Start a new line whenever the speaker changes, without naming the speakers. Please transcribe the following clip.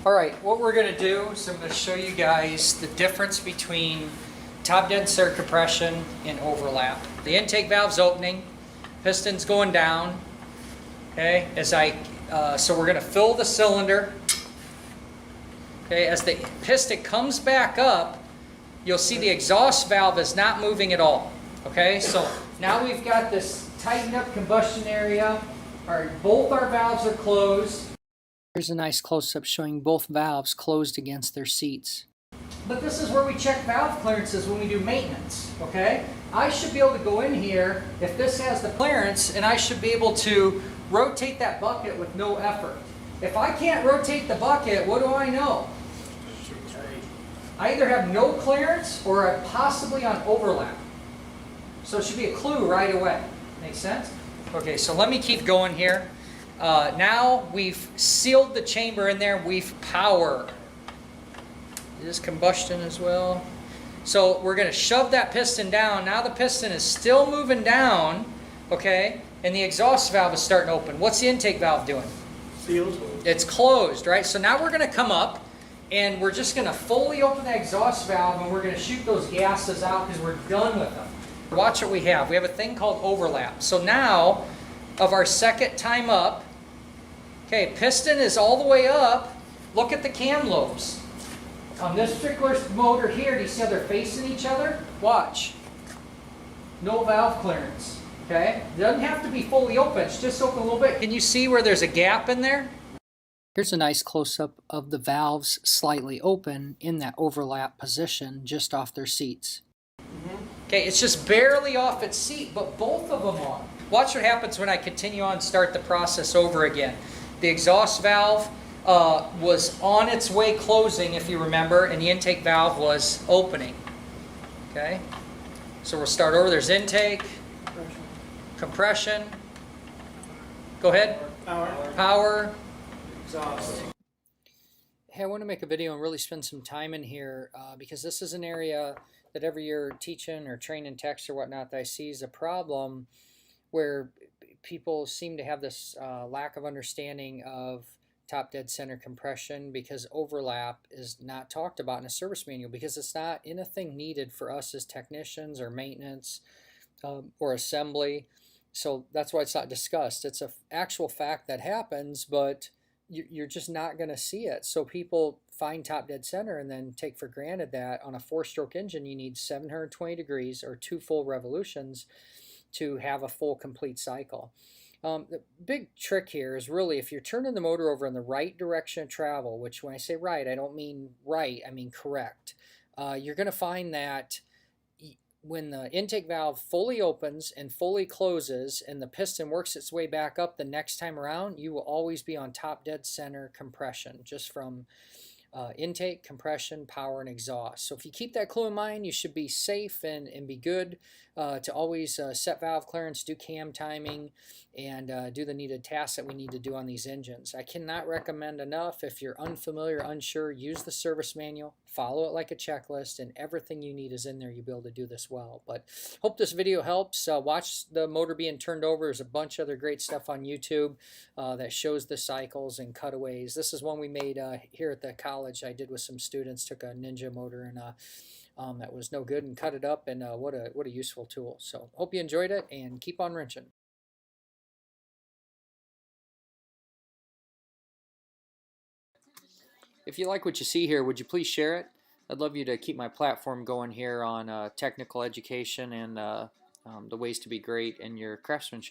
All right, what we're going to do is I'm going to show you guys the difference between top dead center compression and overlap. The intake valve's opening, piston's going down. Okay, so we're going to fill the cylinder. Okay, as the piston comes back up, you'll see the exhaust valve is not moving at all. Okay, so now we've got this tightened up combustion area. Both our valves are closed. Here's a nice close-up showing both valves closed against their seats. But this is where we check valve clearances when we do maintenance, okay? I should be able to go in here, if this has the clearance, and I should be able to rotate that bucket with no effort. If I can't rotate the bucket, what do I know? I either have no clearance or I'm possibly on overlap. So it should be a clue right away. Make sense? Okay, so let me keep going here. Now we've sealed the chamber in there. We've power. Is combustion as well. So we're going to shove that piston down. Now the piston is still moving down, okay? And the exhaust valve is starting to open. What's the intake valve doing?
Sealed.
It's closed, right? So now we're going to come up and we're just going to fully open the exhaust valve and we're going to shoot those gases out because we're done with them. Watch what we have. We have a thing called overlap. So now, of our second time up, okay, piston is all the way up. Look at the cam lobes. On this particular motor here, do you see how they're facing each other? Watch. No valve clearance. Okay? It doesn't have to be fully open. It's just open a little bit. Can you see where there's a gap in there? Here's a nice close-up of the valves slightly open in that overlap position just off their seats. Okay, it's just barely off its seat, but both of them are. Watch what happens when I continue on and start the process over again. The exhaust valve was on its way closing, if you remember, and the intake valve was opening. Okay, so we'll start over. There's intake, compression. Go ahead. Power.
Exhaust.
Hey, I want to make a video and really spend some time in here because this is an area that every year teaching or training techs or whatnot that I see is a problem where people seem to have this lack of understanding of top dead center compression because overlap is not talked about in a service manual because it's not anything needed for us as technicians or maintenance or assembly. So that's why it's not discussed. It's an actual fact that happens, but you're just not going to see it. So people find top dead center and then take for granted that on a 4-stroke engine you need 720 degrees or 2 full revolutions to have a full complete cycle. The big trick here is really if you're turning the motor over in the right direction of travel, which when I say right, I don't mean right, I mean correct. You're going to find that when the intake valve fully opens and fully closes and the piston works its way back up the next time around, you will always be on top dead center compression just from intake, compression, power, and exhaust. So if you keep that clue in mind, you should be safe and be good to always set valve clearance, do cam timing, and do the needed tasks that we need to do on these engines. I cannot recommend enough. If you're unfamiliar, unsure, use the service manual, follow it like a checklist, and everything you need is in there. You'll be able to do this well. But hope this video helps. Watch the motor being turned over. There's a bunch of other great stuff on YouTube that shows the cycles and cutaways. This is one we made here at the college. I did with some students. Took a Ninja motor and that was no good and cut it up, and what a useful tool. So hope you enjoyed it and keep on wrenching. If you like what you see here, would you please share it? I'd love you to keep my platform going here on technical education and the ways to be great in your craftsmanship.